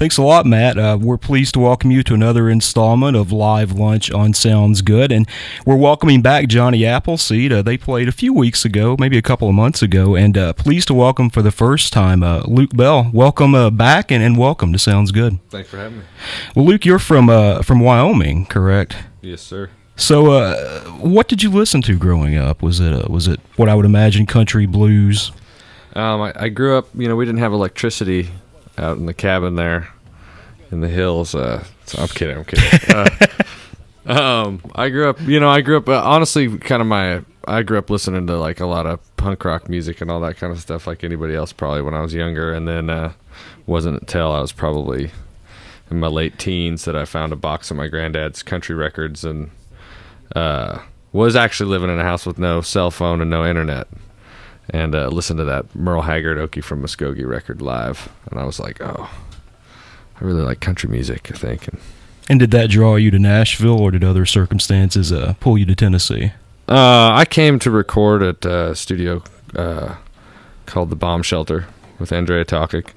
Thanks a lot, Matt. We're pleased to welcome you to another installment of Live Lunch on Sounds Good, and we're welcoming back Johnny Appleseed. They played a few weeks ago, maybe a couple of months ago, and pleased to welcome for the first time Luke Bell. Welcome back, and welcome to Sounds Good. Thanks for having me. Well, Luke, you're from Wyoming, correct? Yes, sir. So, what did you listen to growing up? Was it what I would imagine country blues? I grew up. We didn't have electricity out in the cabin there in the hills. So I'm kidding. I grew up. Honestly, I grew up listening to like a lot of punk rock music and all that kind of stuff, like anybody else probably when I was younger. And then wasn't until I was probably in my late teens that I found a box of my granddad's country records and was actually living in a house with no cell phone and no internet. And listened to that Merle Haggard Okie from Muskogee record live. And I was like, oh, I really like country music, I think. And did that draw you to Nashville, or did other circumstances pull you to Tennessee? I came to record at a studio called The Bomb Shelter with Andrea Tokic.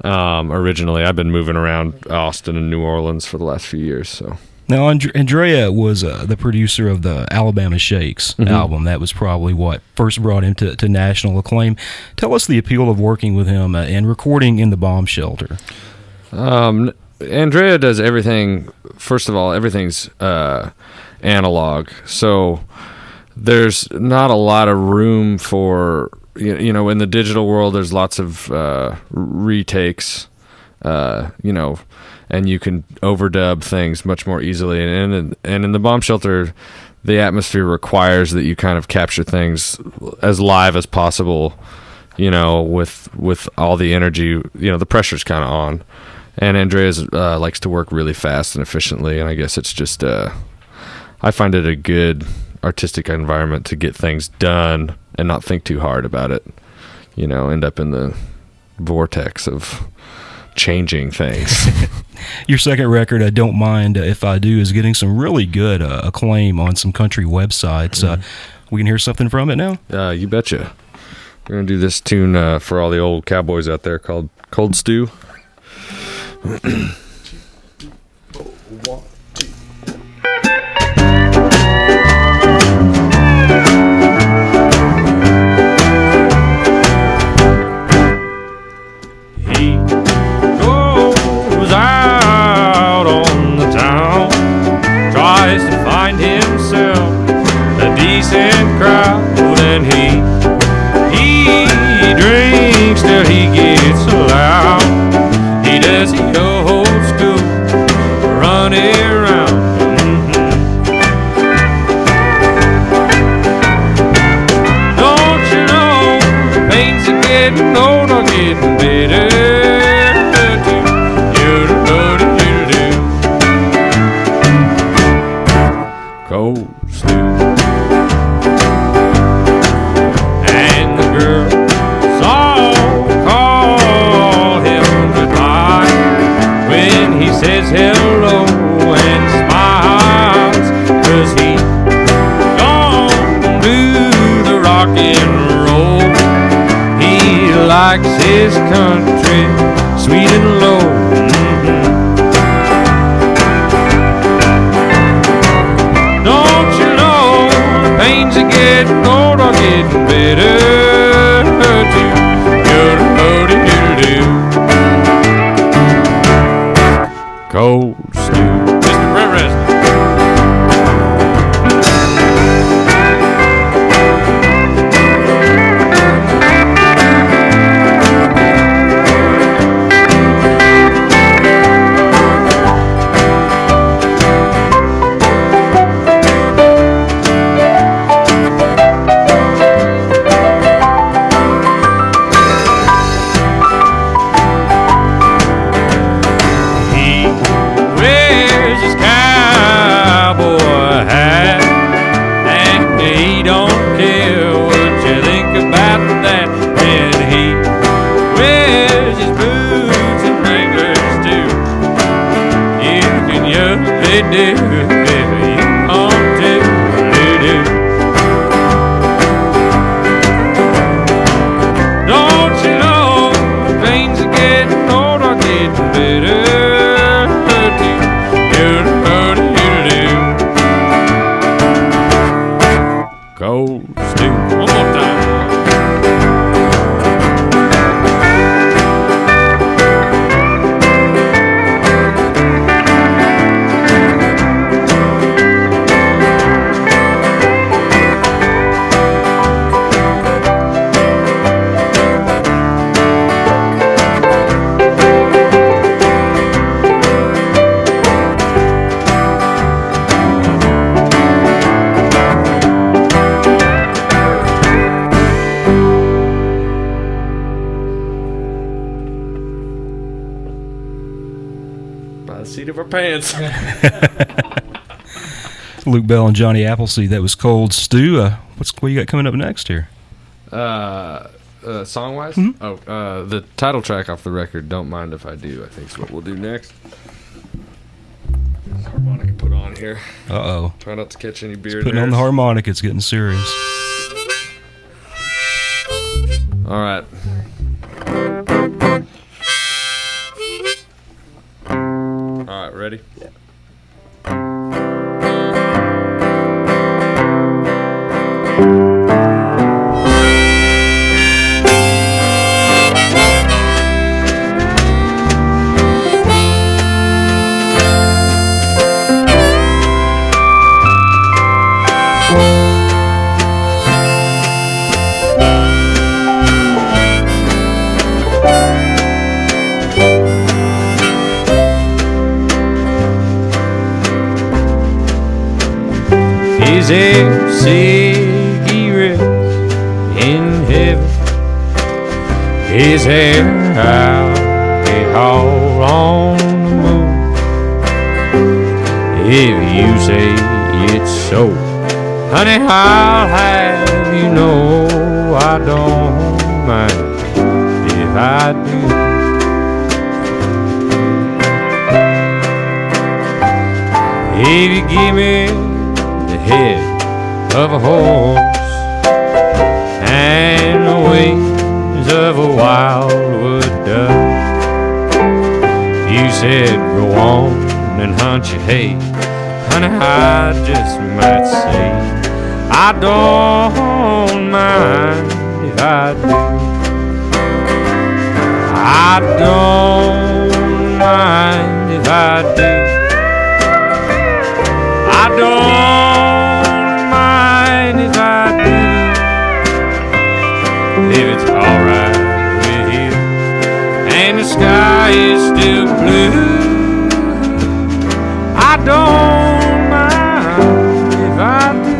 Originally, I've been moving around Austin and New Orleans for the last few years, so... Now, Andrea was the producer of the Alabama Shakes album. That was probably what first brought him to national acclaim. Tell us the appeal of working with him and recording in the Bomb Shelter. Andrea does everything. First of all, everything's analog. So there's not a lot of room for, in the digital world, there's lots of retakes, and you can overdub things much more easily. And in the Bomb Shelter, the atmosphere requires that you kind of capture things as live as possible, with all the energy. The pressure's kind of on. And Andreas likes to work really fast and efficiently, and I guess it's just I find it a good artistic environment to get things done and not think too hard about it. End up in the vortex of changing things. Your second record, I Don't Mind If I Do, is getting some really good acclaim on some country websites. We can hear something from it now? You betcha. We're going to do this tune for all the old cowboys out there called Cold Stew. Decent crowd, and he drinks till he gets loud. He does the old school run around. Don't you know the pains of getting old are getting better? Cold stew. Says hello and smiles, 'cause he don't do the rock and roll. He likes his country sweet and low. Don't you know the pains of getting old are getting better too? Cold stew. Mr. President. Don't you know the pains of getting old are getting better? by the seat of our pants. Luke Bell and Johnny Appleseed. That was Cold Stew. What you got coming up next here? Song-wise? Mm-hmm. The title track off the record, Don't Mind If I Do, I think is what we'll do next. Harmonica put on here. Uh-oh. Try not to catch any beer. Putting on the harmonica, it's getting serious. All right. All right, ready? Yeah. Is there cigarettes in heaven? Is there alcohol on the moon? If you say it's so, honey, I'll have you know I don't mind if I do. If you give me the head of a horse and the wings of a wildwood dove, you said go on and hunt your hay, honey, I just might say I don't mind if I do. I don't mind if I do. I don't mind if I do, if it's alright with you, and the sky is still blue. I don't mind if I do.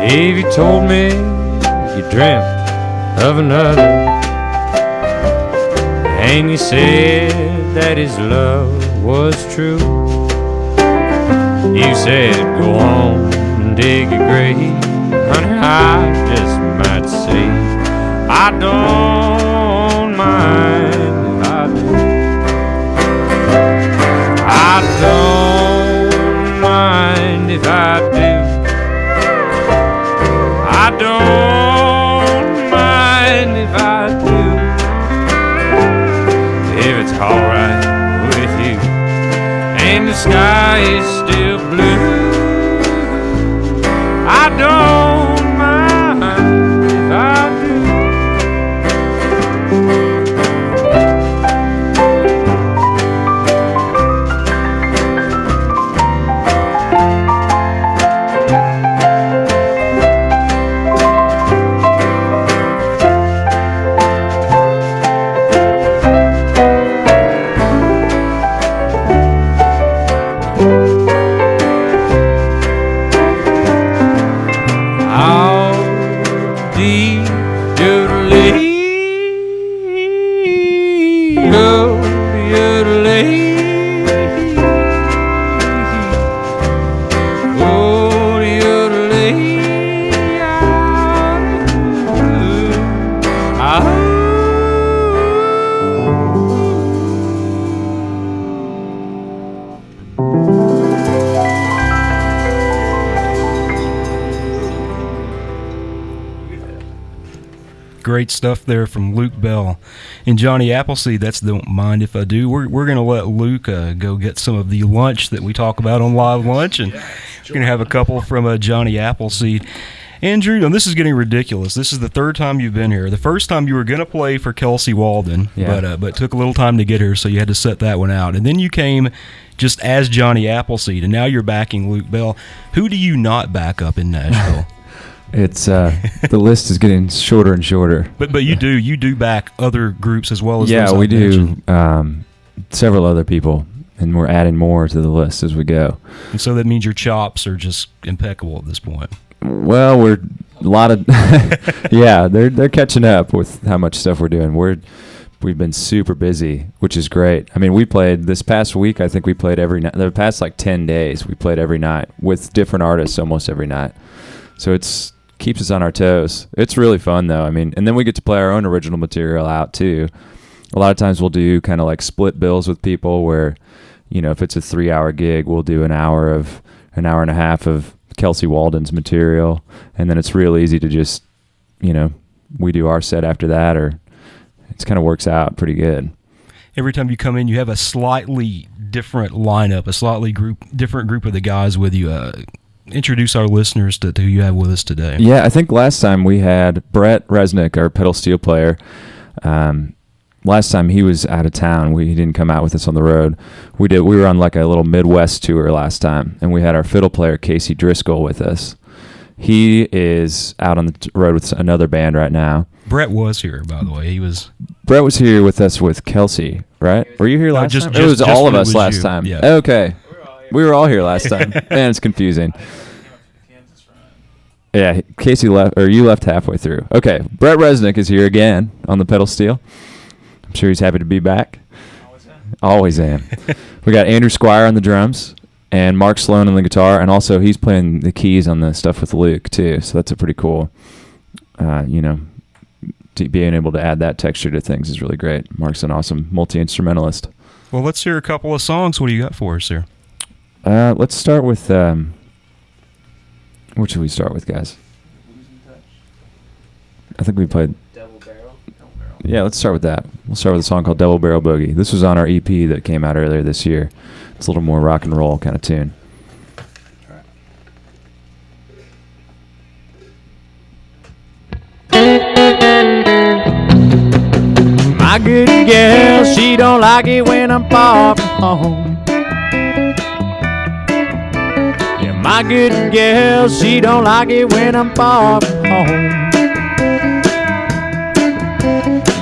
If you told me you dreamt of another, and you said that his love was true, you said go on and dig a grave, honey, I just might say I don't mind if I do. I don't mind if I do. I don't mind if I do, if it's alright with you, and the sky is still blue. I don't mind if I do. Great stuff there from Luke Bell and Johnny Appleseed. That's Don't Mind If I Do. We're going to let Luke go get some of the lunch that we talk about on Live Lunch, and we're going to have a couple from Johnny Appleseed. Andrew, and this is getting ridiculous. This is the third time you've been here. The first time you were going to play for Kelsey Walden, but took a little time to get here, so you had to set that one out. And then you came just as Johnny Appleseed, and now you're backing Luke Bell. Who do you not back up in Nashville? It's the list is getting shorter and shorter. But you do back other groups as well as yeah, those we I've do mentioned. several other people, and we're adding more to the list as we go. And so that means your chops are just impeccable at this point. Well, we're a lot of yeah, they're catching up with how much stuff we're doing. We've been super busy, which is great. I mean, we played this past week. I think we played every night. The past 10 days, we played every night with different artists almost every night. So it's keeps us on our toes. It's really fun though. I mean, and then we get to play our own original material out too. A lot of times we'll do kind of split bills with people where, if it's a 3-hour gig, we'll do an hour and a half of Kelsey Walden's material, and then it's real easy to just, we do our set after that, or it kind of works out pretty good. Every time you come in, you have a slightly different lineup, a slightly different group of the guys with you. Introduce our listeners to who you have with us today. Yeah, I think last time we had Brett Resnick, our pedal steel player. Last time he was out of town. He didn't come out with us on the road. We were on a little Midwest tour last time, and we had our fiddle player Casey Driscoll with us. He is out on the road with another band right now. Brett was here, by the way. Brett was here with us with Kelsey, right? Were you here last time? It was just all of us last time. Yeah. Okay. We were all here last time. Man, it's confusing. Yeah, Casey left, or you left halfway through. Okay, Brett Resnick is here again on the pedal steel. I'm sure he's happy to be back. Always am. We got Andrew Squire on the drums and Mark Sloan on the guitar, and also he's playing the keys on the stuff with Luke too. So that's a pretty cool, being able to add that texture to things is really great. Mark's an awesome multi-instrumentalist. Well, let's hear a couple of songs. What do you got for us here? Let's start with, what should we start with, guys? I think we played Double Barrel. Yeah, let's start with that. We'll start with a song called Double Barrel Boogie. This was on our EP that came out earlier this year. It's a little more rock and roll kind of tune. My good girl, she don't like it when I'm far from home. Yeah, my good girl, she don't like it when I'm far from home.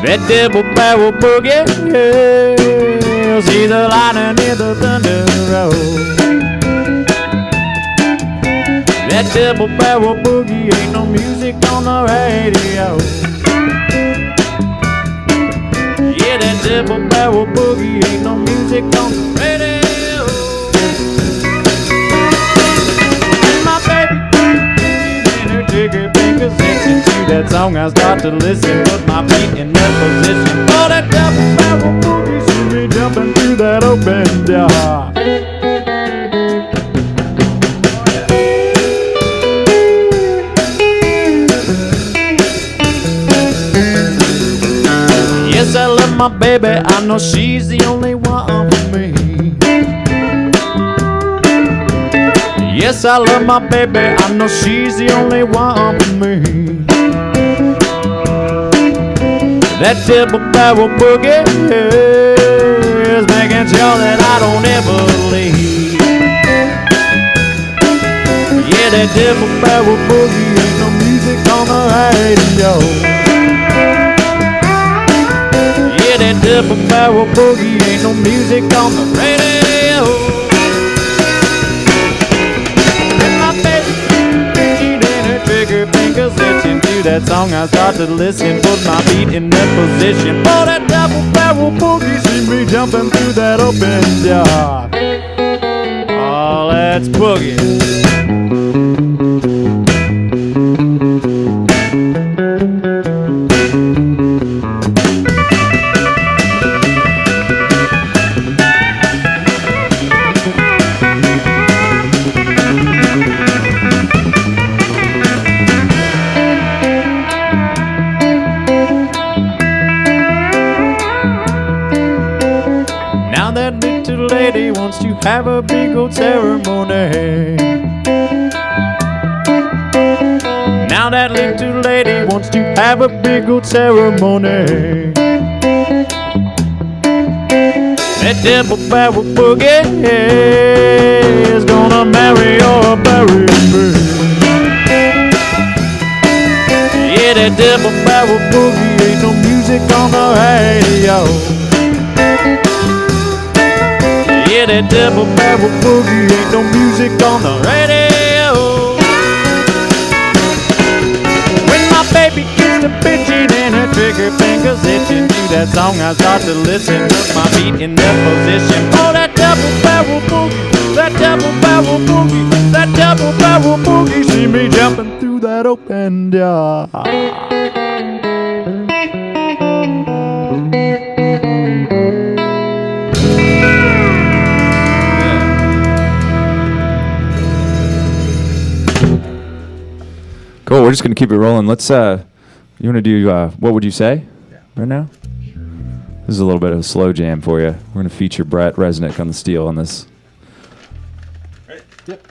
That double barrel boogie, yeah, she's a lightning in the thunder road. That double barrel boogie ain't no music on the radio. Yeah, that double barrel boogie ain't no music on the radio. My baby in her jigger fingers itching to that song. I start to listen, put my feet in that position. Oh, that double barrel boogie, see me jumping through that open door. Yes, I love my baby, I know she's the only one for me. Yes, I love my baby, I know she's the only one for me. That double barrel boogie is making sure that I don't ever leave. Yeah, that double barrel boogie ain't no music on the radio. Yeah, that double barrel boogie ain't no music on the radio. And my baby in her trigger fingers itching to that song. I start to listen, put my feet in that position. Oh, that double barrel boogie, see me jumping through that open door. Oh, let's boogie. Have a big old ceremony. Now that little lady wants to have a big old ceremony. That double barrel boogie is gonna marry your berry. Yeah, that double barrel boogie ain't no music on the radio. Yeah, that double barrel boogie ain't no music on the radio. When my baby gets to bitching and her trigger fingers itching to that song, I start to listen with my feet in their position. Oh, that double barrel boogie, that double barrel boogie, that double barrel boogie. See me jumping through that open door. Cool. We're just gonna keep it rolling. Let's. You want to do? What would you say? Right now. This is a little bit of a slow jam for you. We're gonna feature Brett Resnick on the steel on this. Yep.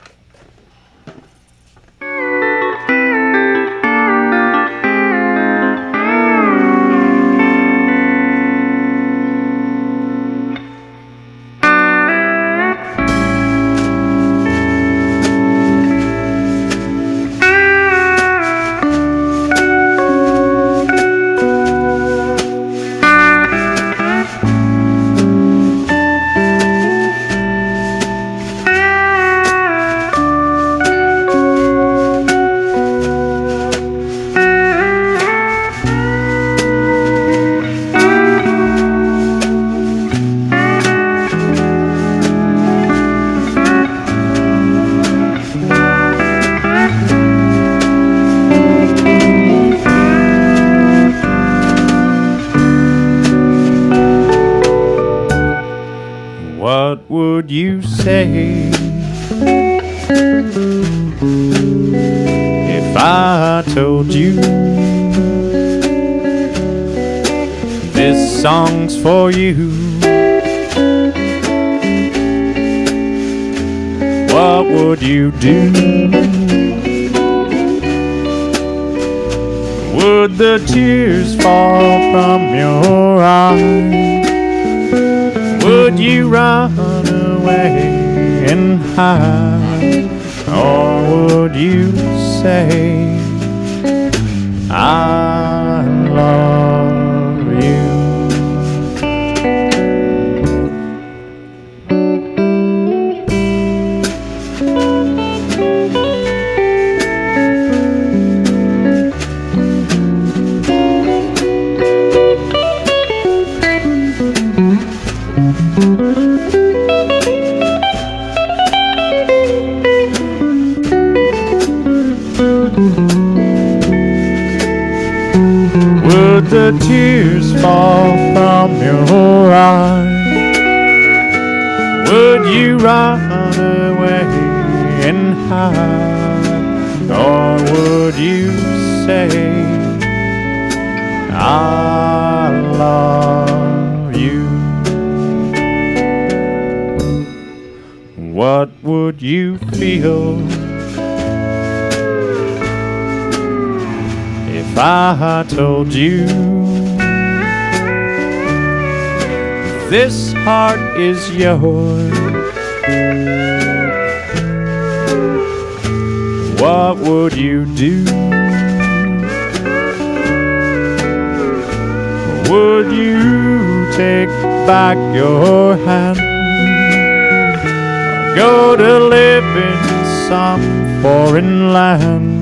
What would you say if I told you this song's for you? What would you do? Would the tears fall from your eyes? Would you run away and hide? Or would you say, I love you? Would the tears fall from your eyes? Would you run away and hide? Or would you say, I love you? What would you feel if I told you this heart is yours? What would you do? Would you take back your hand, or go to live in some foreign land?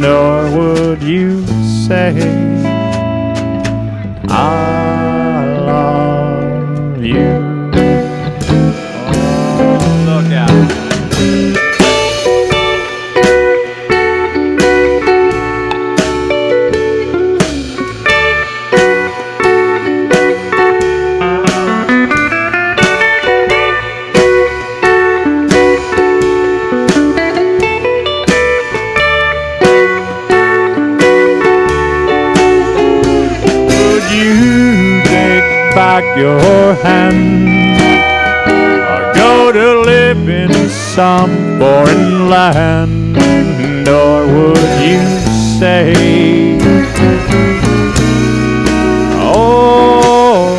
Or would you say, I love you? Oh, look out. Your hand, or go to live in some foreign land? Or would you say, oh,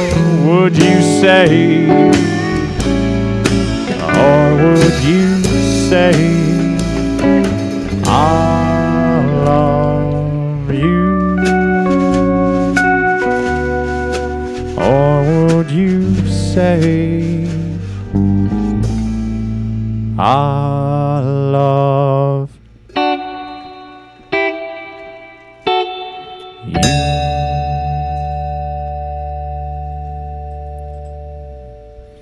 would you say, stay? Or would you say I love you? Or would you say I love you?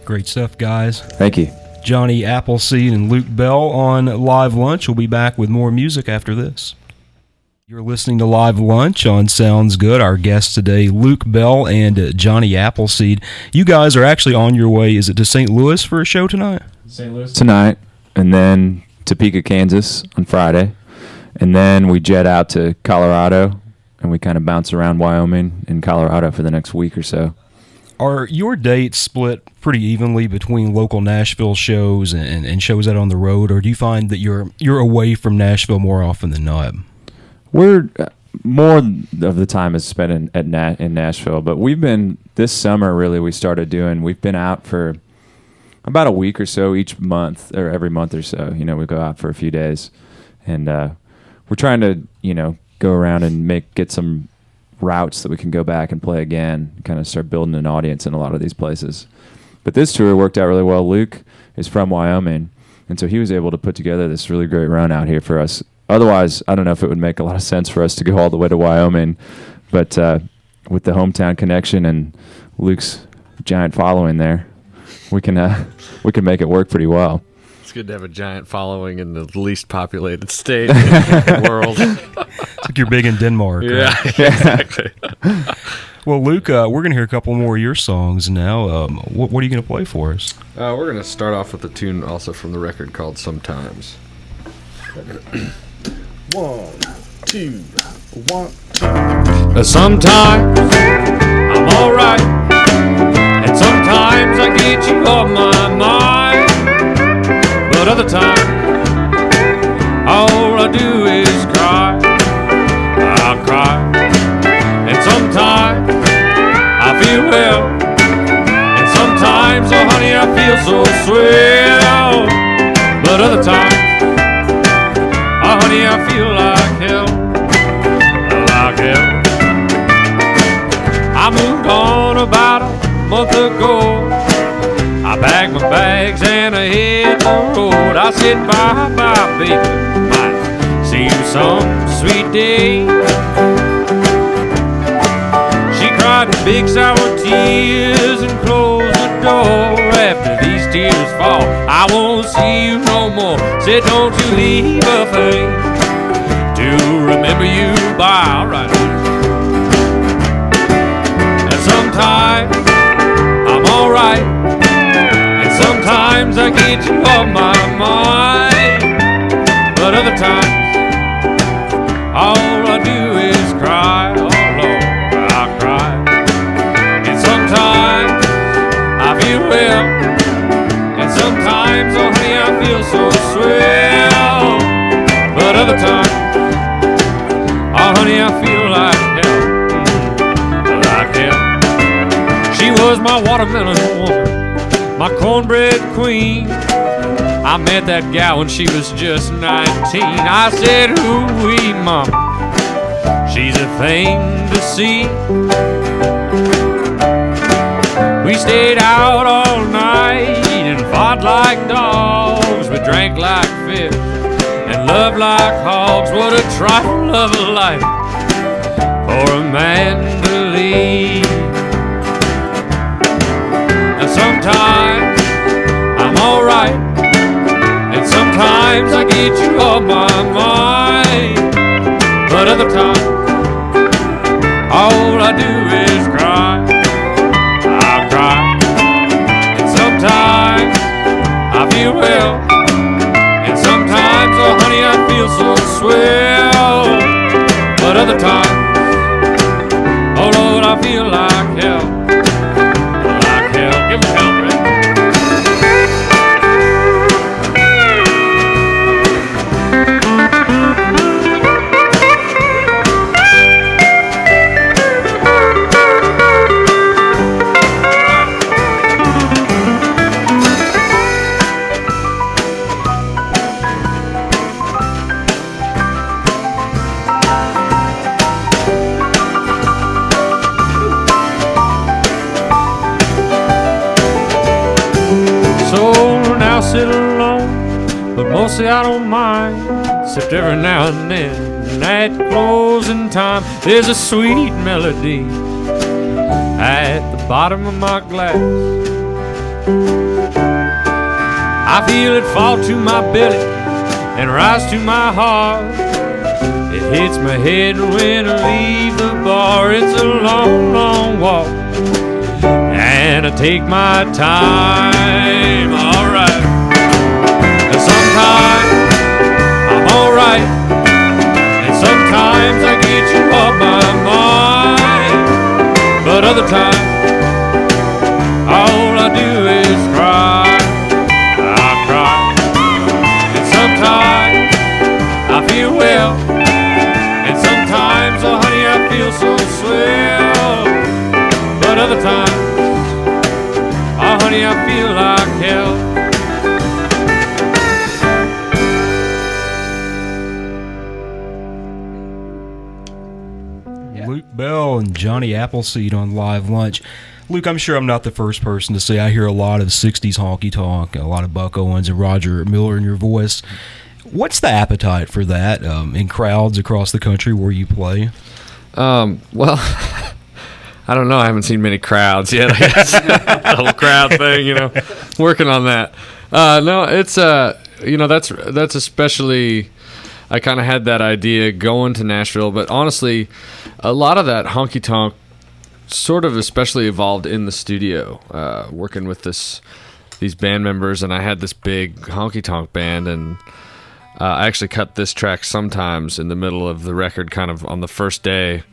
Great stuff, guys. Thank you. Johnny Appleseed and Luke Bell on Live Lunch. We'll be back with more music after this. You're listening to Live Lunch on Sounds Good. Our guests today, Luke Bell and Johnny Appleseed. You guys are actually on your way, is it to St. Louis for a show tonight? St. Louis tonight, and then Topeka, Kansas on Friday. And then we jet out to Colorado, and we kind of bounce around Wyoming and Colorado for the next week or so. Are your dates split pretty evenly between local Nashville shows and shows out on the road, or do you find that you're away from Nashville more often than not? We're more of the time is spent in Nashville, but we've been this summer really. We've been out for about a week or so each month, or every month or so. We go out for a few days, and we're trying to go around and get some routes that we can go back and play again, kind of start building an audience in a lot of these places. But this tour worked out really well. Luke is from Wyoming, and so he was able to put together this really great run out here for us. Otherwise, I don't know if it would make a lot of sense for us to go all the way to Wyoming, but with the hometown connection and Luke's giant following there, we can make it work pretty well. It's good to have a giant following in the least populated state in the world. It's like you're big in Denmark. Yeah, Right? exactly. Well, Luke, we're going to hear a couple more of your songs now. What are you going to play for us? We're going to start off with a tune also from the record called Sometimes. 1, 2, 1, 2. Sometimes I'm alright, and sometimes I get you off my mind. But other times, all I do is cry. I cry, and sometimes I feel well, and sometimes, oh honey, I feel so swell. But other times, oh honey, I feel like hell, like hell. I moved on about a month ago. I packed my bags and I hit the road. I said bye-bye, baby, might see you some sweet day. She cried big sour tears and closed the door. After these tears fall, I won't see you no more. Said don't you leave a thing to remember you by. Alright. And sometimes I'm alright, and sometimes I get you off my mind. But other times, all I do is cry. Oh Lord, I cry. And sometimes I feel well, and sometimes, oh honey, I feel so swell. But other times, oh honey, I feel like hell, like hell. She was my watermelon woman, my cornbread queen. I met that gal when she was just 19. I said, hoo-wee, mama, she's a thing to see. We stayed out all night and fought like dogs. We drank like fish and loved like hogs. What a trifle of a life for a man to lead. And sometimes I'm alright, and sometimes I get you off my mind. But other times, all I do is cry. I cry. And sometimes I feel well, and sometimes, oh honey, I feel so swell. But other times, oh Lord, I feel like hell, like hell. Give 'em hell, Rick. I'll sit alone, but mostly I don't mind, except every now and then at closing time there's a sweet melody at the bottom of my glass. I feel it fall to my belly and rise to my heart. It hits my head when I leave the bar. It's a long, long walk, and I take my time. Alright. And sometimes I'm alright, and sometimes I get you off my mind. But other times all I do is cry. I cry. And sometimes I feel well, and sometimes, oh honey, I feel so swell. But other times, oh honey, I feel like hell. Luke Bell and Johnny Appleseed on Live Lunch. Luke, I'm sure I'm not the first person to say I hear a lot of 60s honky-tonk, a lot of Buck Owens and Roger Miller in your voice. What's the appetite for that in crowds across the country where you play? Well, I don't know. I haven't seen many crowds yet, I guess. The whole crowd thing, you know, working on that. No, it's, you know, that's especially, I kind of had that idea going to Nashville, but honestly, a lot of that honky-tonk sort of especially evolved in the studio, working with these band members, and I had this big honky-tonk band, and I actually cut this track sometimes in the middle of the record, kind of on the first day,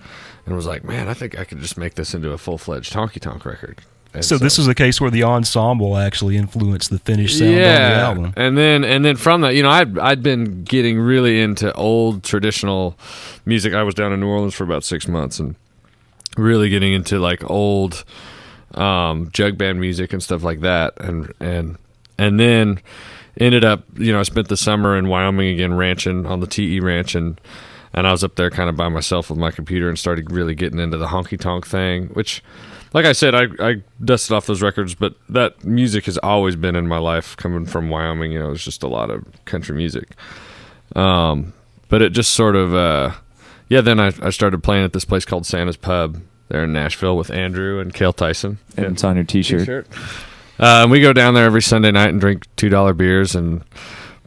and was like, man, I think I could just make this into a full-fledged honky-tonk record. And so this is a case where the ensemble actually influenced the finished sound on the album. And then from that, you know, I'd been getting really into old traditional music. I was down in New Orleans for about 6 months and really getting into like old jug band music and stuff like that. And then ended up, you know, I spent the summer in Wyoming again, ranching on the TE ranch, and I was up there kind of by myself with my computer and started really getting into the honky-tonk thing, which, like I said, I dusted off those records, but that music has always been in my life coming from Wyoming. You know, it's just a lot of country music. But it just sort of, then I started playing at this place called Santa's Pub there in Nashville with Andrew and Cale Tyson. And it's on your t-shirt. We go down there every Sunday night and drink $2 beers and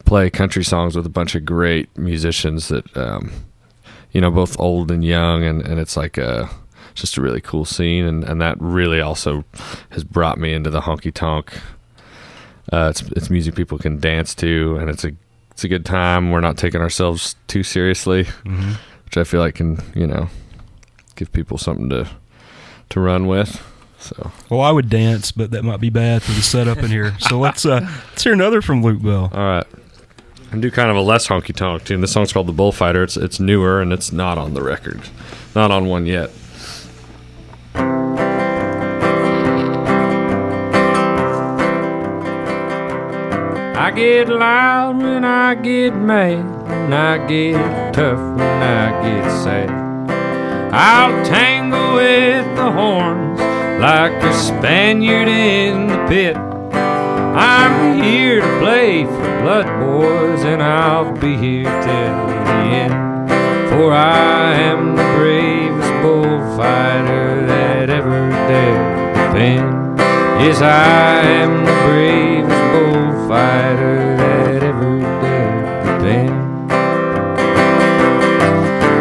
play country songs with a bunch of great musicians that, you know, both old and young, and it's like just a really cool scene, and that really also has brought me into the honky-tonk. It's music people can dance to, and it's a good time. We're not taking ourselves too seriously, which I feel like can, you know, give people something to run with. So, well, I would dance, but that might be bad for the setup in here. So let's hear another from Luke Bell. All right. And do kind of a less honky-tonk tune. This song's called The Bullfighter. It's newer, and it's not on the record. Not on one yet. I get loud when I get mad, and I get tough when I get sad. I'll tangle with the horns like a Spaniard in the pit. I'm here to play for blood, boys, and I'll be here till the end. For I am the bravest bullfighter that ever dared to pen. Yes, I am the bravest bullfighter that ever dared to pen.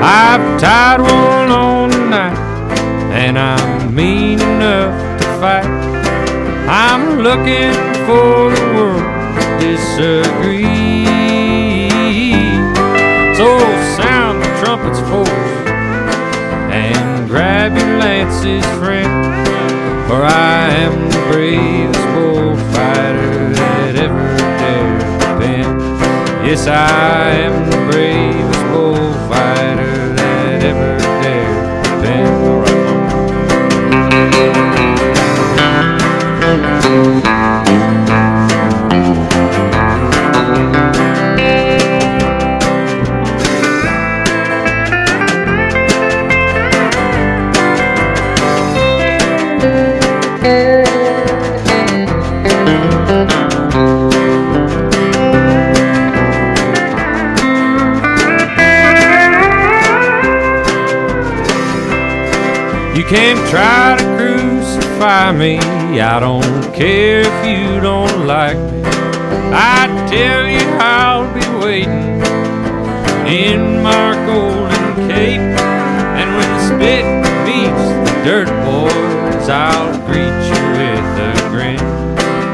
I've tied one on tonight, and I'm mean enough to fight. I'm looking for the world to disagree. So sound the trumpets, folks, and grab your lances, friend. For I am the bravest bullfighter that ever dared to pen. Yes, I am the bravest bullfighter that ever dared to pen. All right, can try to crucify me, I don't care if you don't like me. I tell you I'll be waiting in my golden cape, and when the spit meets the dirt, boys, I'll greet you with a grin,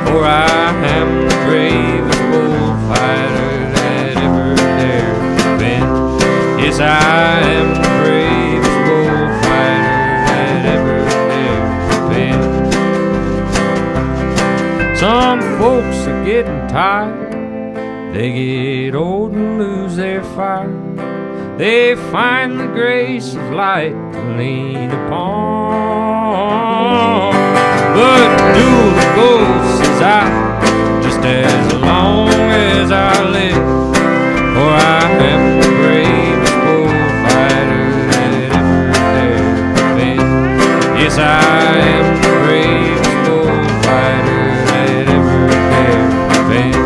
for I am the bravest bullfighter that ever there been. Yes, I am the bravest bullfighter that ever there been. Some folks are getting tired, they get old and lose their fire. They find the grace of light to lean upon. But duel the ghost says I, just as long as I live, for I am the bravest bullfighter that ever there been. Yes, I am the bravest bullfighter that ever there been.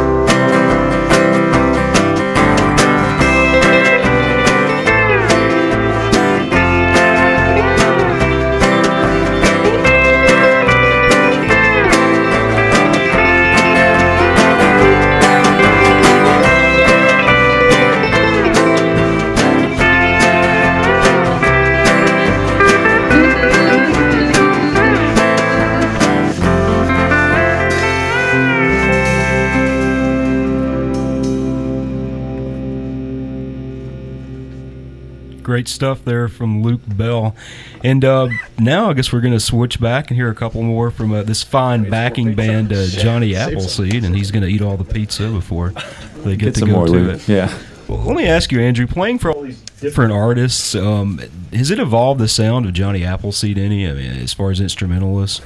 Great stuff there from Luke Bell. And now I guess we're going to switch back and hear a couple more from this fine backing band, Johnny Appleseed, and he's going to eat all the pizza before they get to go to it. Yeah. Well, let me ask you, Andrew, playing for all these different artists, has it evolved the sound of Johnny Appleseed any, I mean, as far as instrumentalists?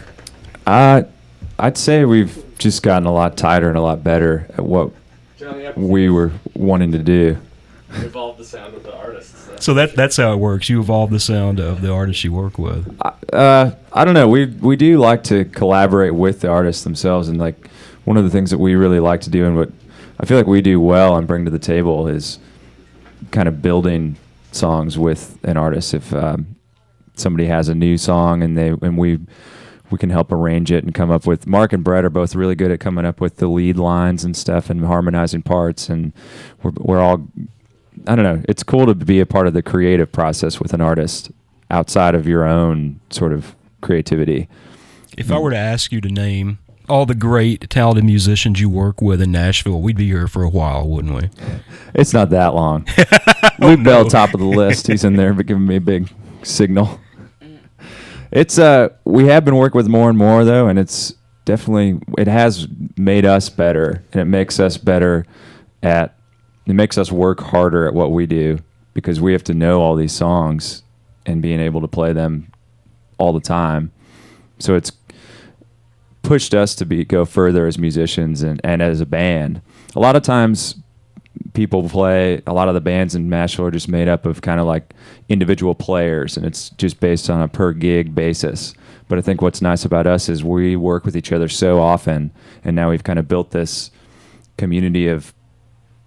I'd say we've just gotten a lot tighter and a lot better at what we were wanting to do. Evolve the sound of the artists. So that's how it works. You evolve the sound of the artists you work with. I don't know. We do like to collaborate with the artists themselves, and like one of the things that we really like to do, and what I feel like we do well and bring to the table, is kind of building songs with an artist. If somebody has a new song and we can help arrange it and come up with. Mark and Brett are both really good at coming up with the lead lines and stuff and harmonizing parts, and we're all. I don't know. It's cool to be a part of the creative process with an artist outside of your own sort of creativity. If I were to ask you to name all the great, talented musicians you work with in Nashville, we'd be here for a while, wouldn't we? It's not that long. Luke Bell, top of the list. He's in there, but giving me a big signal. It's we have been working with more and more though, and it's definitely it has made us better, and it makes us better at. It makes us work harder at what we do because we have to know all these songs and being able to play them all the time. So it's pushed us to go further as musicians and as a band. A lot of times people play, a lot of the bands in Nashville are just made up of kind of like individual players, and it's just based on a per gig basis. But I think what's nice about us is we work with each other so often, and now we've kind of built this community of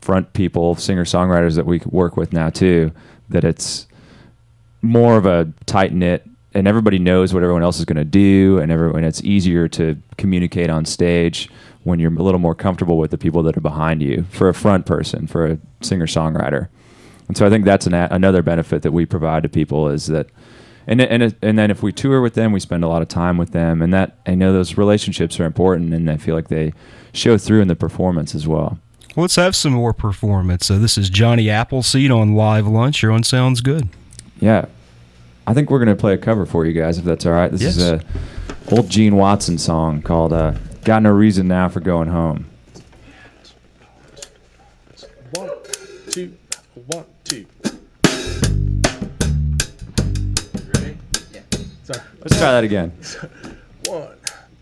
front people, singer-songwriters that we work with now too, that it's more of a tight-knit, and everybody knows what everyone else is going to do, and it's easier to communicate on stage when you're a little more comfortable with the people that are behind you for a front person, for a singer-songwriter. And so I think that's another benefit that we provide to people is that, and then if we tour with them, we spend a lot of time with them, and that I know those relationships are important, and I feel like they show through in the performance as well. Well, let's have some more performance. This is Johnny Appleseed on Live Lunch. You're on Sounds Good. Yeah. I think we're going to play a cover for you guys, if that's all right. This is a old Gene Watson song called Got No Reason Now for Going Home. 1, 2, 1, 2. Ready? Yeah. Sorry. Let's try that again. 1,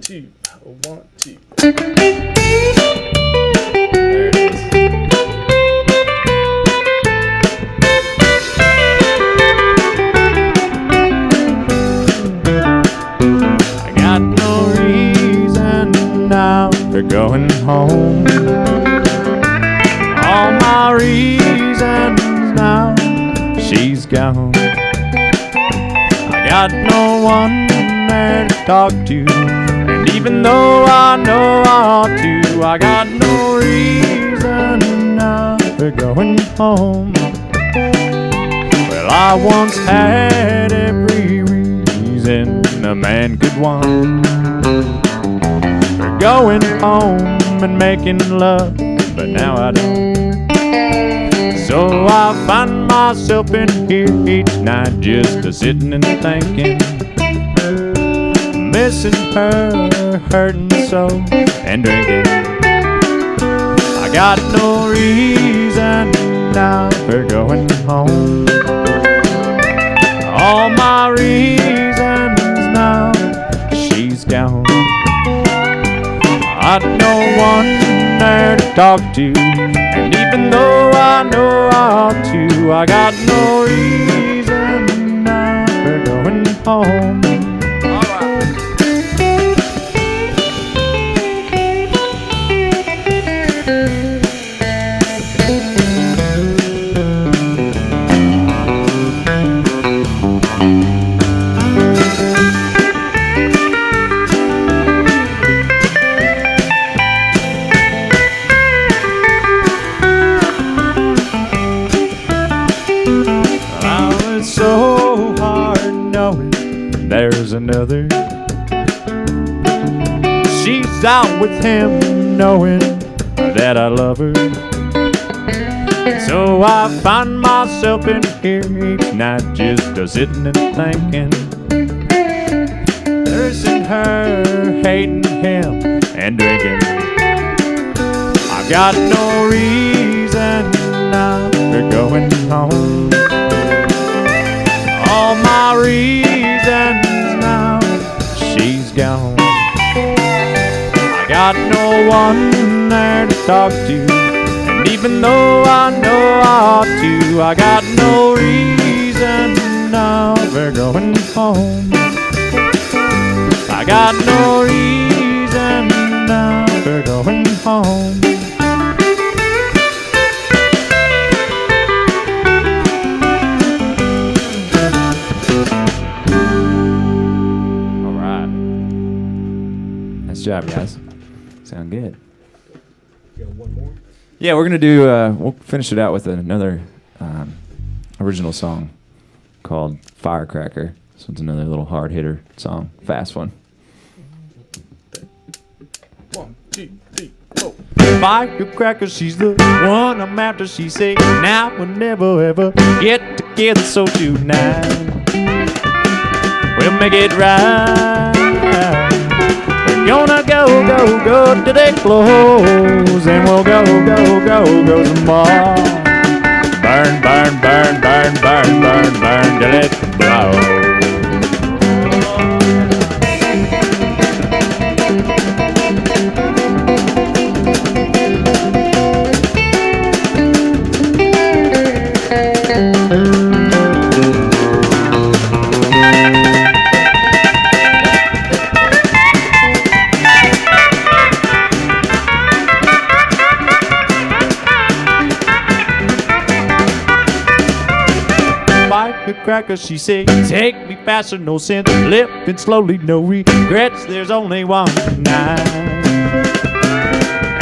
2, 1, 2. There it is. I got no reason now for going home. All my reasons now, she's gone. I got no one talk to. And even though I know I ought to, I got no reason now for going home. Well, I once had every reason a man could want for going home and making love, but now I don't. So I find myself in here each night just a-sitting and thinking, missing her, hurting so, and drinking. I got no reason now for going home. All my reasons now, she's gone. I'd no one there to talk to, and even though I know I ought to, I got no reason now for going home. There's another. She's out with him knowing that I love her. So I find myself in here each night just a-sitting and thinking, nursing her, hating him, and drinking. I've got no reason now for going home. All my reasons now, she's gone. I got no one there to talk to, and even though I know I ought to, I got no reason now for going home. I got no reason now for going home. Job, guys. Sound good. Yeah, we're gonna do. We'll finish it out with another original song called "Firecracker." This one's another little hard hitter song, fast one. 1, 2, 3, 4. Firecracker, she's the one I'm after. She say, now we'll never ever get together, so tonight we'll make it right. Gonna go, go, go till they close, and we'll go, go, go, go some more. Burn, burn, burn, burn, burn, burn, burn till it blows. Firecracker, she say, take me faster, no sense living slowly, no regrets. There's only one night,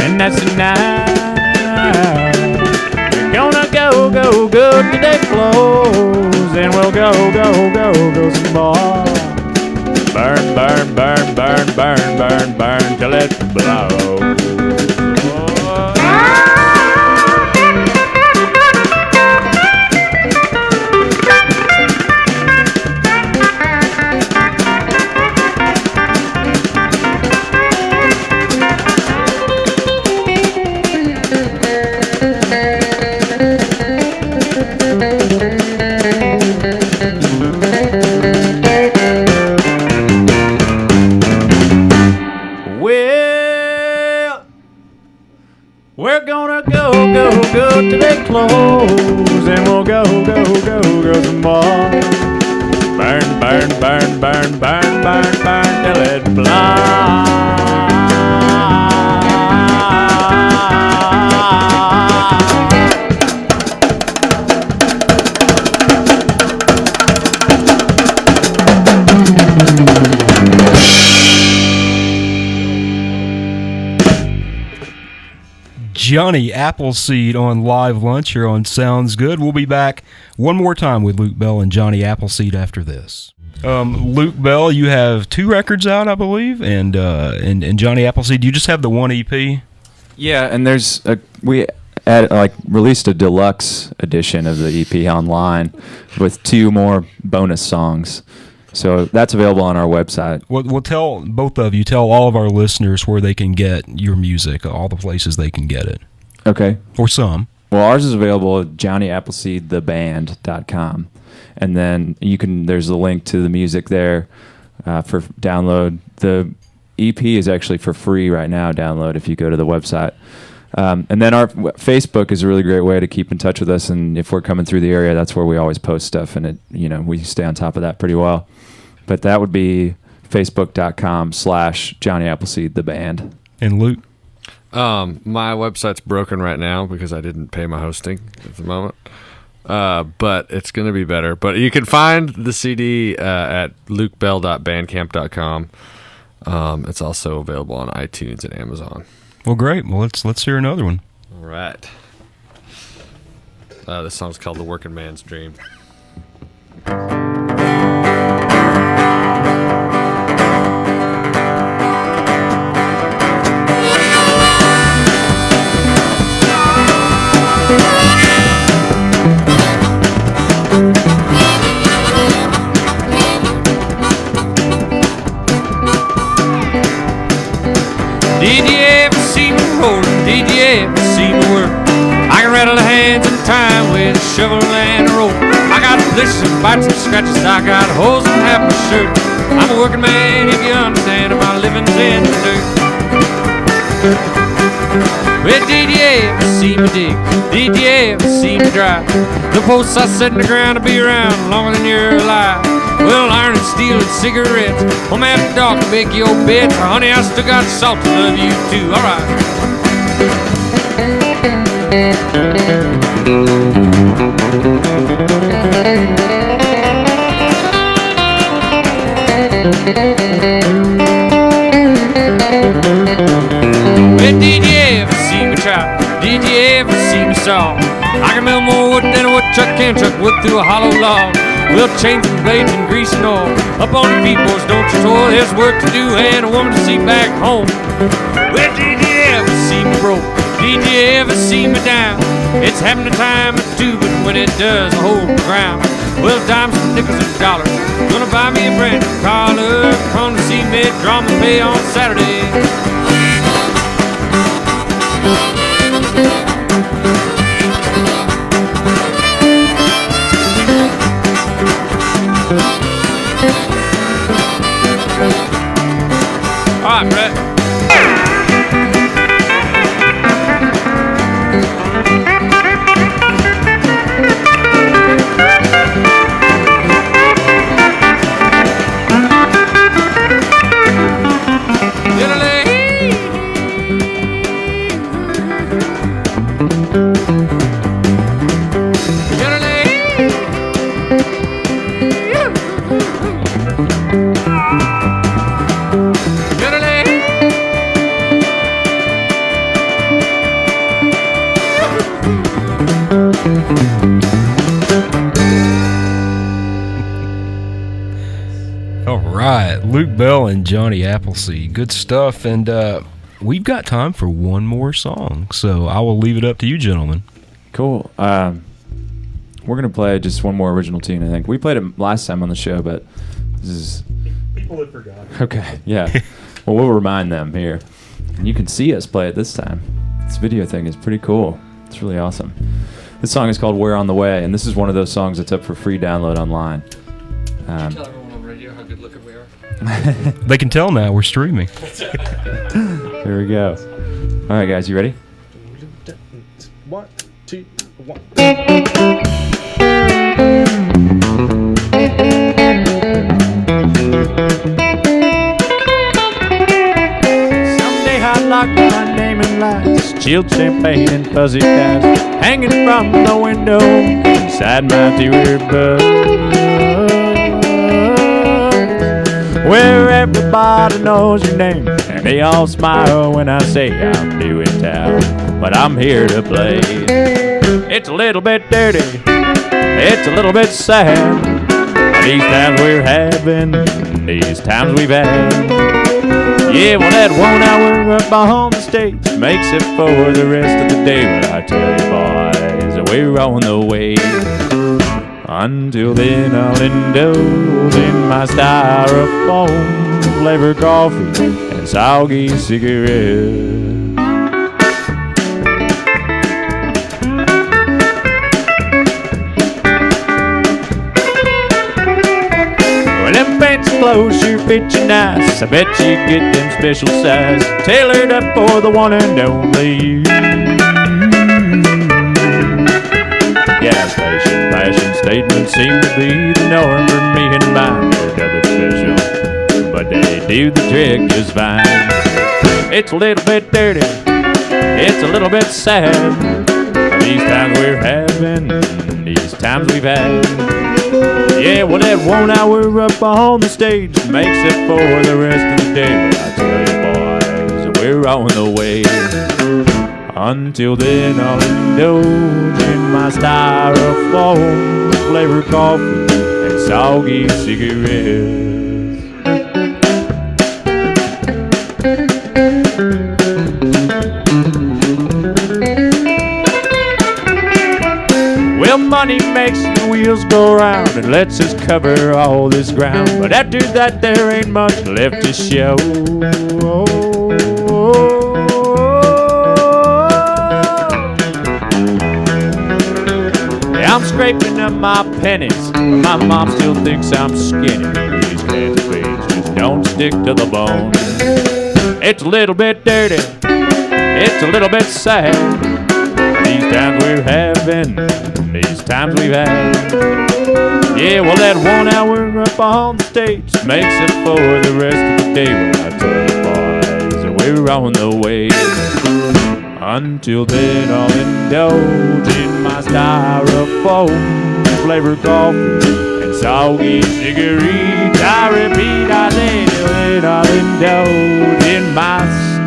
and that's tonight. We're gonna go, go, go till they close, and we'll go, go, go, go some more. Burn, burn, burn, burn, burn, burn, burn till it blows. We're gonna go, go, go till they close, and we'll go, go, go, go some more. Burn, burn, burn, burn, burn, burn, burn till it flies. Johnny Appleseed on Live Lunch here on Sounds Good. We'll be back one more time with Luke Bell and Johnny Appleseed after this. Luke Bell, you have 2 records out, I believe, and Johnny Appleseed, you just have the 1 EP? Yeah, and we released a deluxe edition of the EP online with 2 more bonus songs. So that's available on our website. Well, tell both of you, tell all of our listeners where they can get your music, all the places they can get it. Okay. Or some. Well, ours is available at johnnyappleseedtheband.com. And then there's a link to the music there for download. The EP is actually for free right now, download if you go to the website. And then our Facebook is a really great way to keep in touch with us. And if we're coming through the area, that's where we always post stuff. And we stay on top of that pretty well. But that would be facebook.com/Johnny Appleseed, the band. And Luke? My website's broken right now because I didn't pay my hosting at the moment. But it's going to be better. But you can find the CD at lukebell.bandcamp.com. It's also available on iTunes and Amazon. Well, great. Well, let's hear another one. All right. This song's called The Working Man's Dream. Did you ever see me roll? Did you ever see me work? I can rattle the hands in time with a shovel and a rope. I got blisters, bites and scratches. I got holes in half my shirt. I'm a working man, if you understand. My living's in the dirt. Well, did you ever see me dig? Did you ever see me drive? The posts I set in the ground to be around longer than you're alive. Well, iron and steel and cigarettes. Home after dark to make your bed. Honey, I still got salt to love you too. All right. Well, did you ever see me chop? Did you ever see me saw? I can mill more wood than a woodchuck can chuck wood through a hollow log. We'll change the blades and grease and oil. Up on your feet, boys, don't you toil. There's work to do and a woman to see back home. Well, did you ever see me broke? Did you ever see me down? It's happened a time or two, but when it does, I hold the ground. Well, dimes and nickels and dollars. Gonna buy me a brand new collar. Come to see me drum and play on Saturday. All right, Brett. Luke Bell and Johnny Appleseed. Good stuff. And we've got time for one more song, so I will leave it up to you gentlemen. Cool. We're going to play just one more original tune, I think. We played it last time on the show, but this is... People had forgotten. Okay, yeah. Well, we'll remind them here. And you can see us play it this time. This video thing is pretty cool. It's really awesome. This song is called We're on the Way, and this is one of those songs that's up for free download online. Tell everyone on radio how good looking we are. They can tell now we're streaming. Here we go. All right, guys, you ready? 1, 2, 1. Someday I'd lock my name in lights, chilled champagne and fuzzy ties hanging from the window inside my two-ear bud, where everybody knows your name and they all smile when I say I'm doing town. but I'm here to play. It's a little bit dirty, it's a little bit sad. These times we're having, these times we've had. Yeah, well, that 1 hour up on the stage makes it for the rest of the day. But I tell you, boys, we're on the way. Until then, I'll indulge in my styrofoam flavored coffee and soggy cigarettes. Well, them fancy clothes sure fit you nice. I bet you get them special size, tailored up for the one and only you. Gas station fashion statements seem to be the norm for me and mine. They're nothing special, but they do the trick just fine. It's a little bit dirty, it's a little bit sad. These times we're having, these times we've had. Yeah, well, that 1 hour up on the stage makes it for the rest of the day. But I tell you, boys, we're on the way. Until then, I'll indulge in my styrofoam flavored coffee and soggy cigarettes. Well, money makes the wheels go round and lets us cover all this ground. But after that, there ain't much left to show. I'm scraping up my pennies, but my mom still thinks I'm skinny. These candy beans just don't stick to the bone. It's a little bit dirty, it's a little bit sad. These times we're having, these times we've had. Yeah, well, that 1 hour up on the stage makes it for the rest of the day. Well, I tell you, boys, we're on the way. Until then, I'll indulge in my styrofoam flavored coffee and soggy cigarettes. I repeat, I'll indulge in my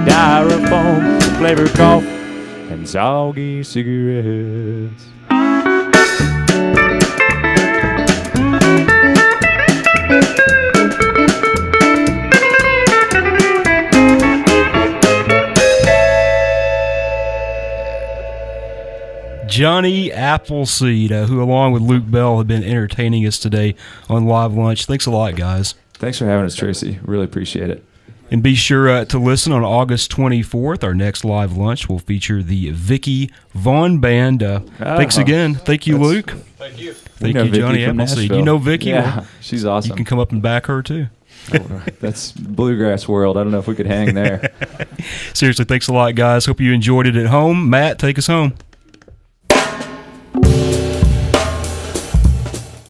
styrofoam flavored coffee and soggy cigarettes. Johnny Appleseed, who along with Luke Bell have been entertaining us today on Live Lunch. Thanks a lot, guys. Thanks for having us, Tracy. Really appreciate it. And be sure to listen on August 24th. Our next Live Lunch will feature the Vicky Vaughn Band. Thanks again. Thank you, Luke. Thank you. Thank you, Johnny Appleseed. You know Vicky? Yeah, well, she's awesome. You can come up and back her, too. That's bluegrass world. I don't know if we could hang there. Seriously, thanks a lot, guys. Hope you enjoyed it at home. Matt, take us home.